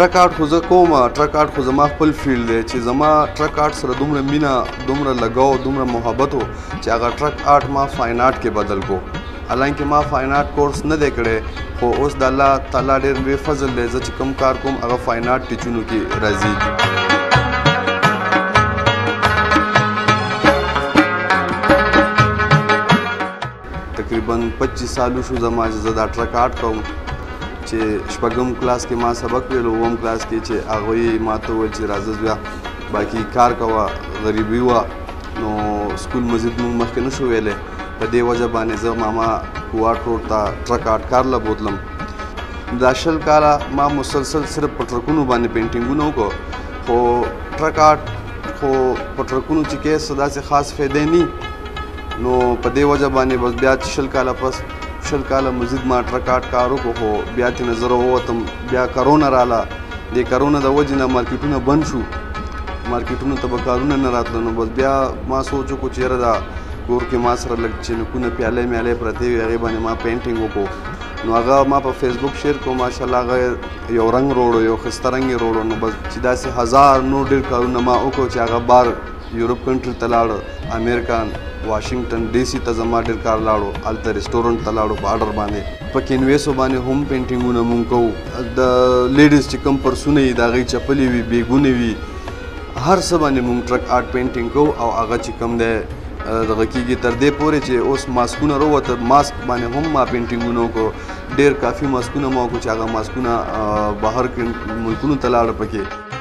ټرک آرټ خو زه کوم ټرک آرټ خو زما خپل فیلډ دی چې زما ټرک آرټ سره دومره مینه دومره لګاو دومره محبت و چې هغه ټرک آرټ ما فاین آرټ کې بدل کو حالانکه ما فاین آرټ کورس نه دی کړی خو اوس د الله تعالی ډېر لوی فضل دی زه چې کوم کار کوم هغه فاین آرټ ټیچونو کې راځي تقریبا 25 سالو شو زما چې زه دا ټرک آرټ کوم چې شپږم کلاس کې ما سبق ویلو اووم کلاس کې چې هغوی ما ته وویل چې راځه زویه باقي کار کوه غریبي وه نو سکول مزید موږ مخکې نه شو ویلی په دې وجه باندې زه ماما کوواټ روډ ته ټرک آرټ کار له بوتلم دا 20 کاله ما مسلسل صرف په ټرکونو باندې پینټینګونه وکړو خو ټرک آرټ خو په ټرکونو چې کې څه داسې خاص فایدې نه نو په دې وجه باندې بس بیا 20 کاله پس 20 کاله مزید ما ټرک آرټ کار وکړو خو بیا ترې زه راووتم بیا کرونا راله د کرونا د وجې نه مارکیټونه بند شو مارکیټونو ته به کارونه نه راتله نو بس بیا ما سوچ وکړو چې یاره دا کور کې ما سره لږ چینکونه پیالې میالې پرتې وي هغې باندې ما پینټینګ وکړو نو هغه ما په فیسبوک شیر کړو ماشاءالله هغه یو رنګ روړو یو ښایسته رنګ یې روړو نو بس چې داسې 1000 نور ډېر کارونه ما وکړو چې هغه بار یورپ کنټري ته لاړ امریکا واشنگټن ډي سي ته زما ډېر کار لاړو هلته رسټورنټ ته لاړو په آرډر باندې په کینویسو باندې هم پینټینګونه مونږ کوو د لیډیز چې کوم پرسونه وي د هغې چپلې وي بیګونه وي هر څه باندې مونږ ټرک آرټ پینټینګ کوو او هغه چې کوم دی دغه کېږي تر دې پورې چې اوس ماسکونه راووته ماسک باندې هم ما پینټینګونه وکړو ډېر کافي ماسکونه ما وکړو چې هغه ماسکونه بهر ملکونو ته لاړه پکې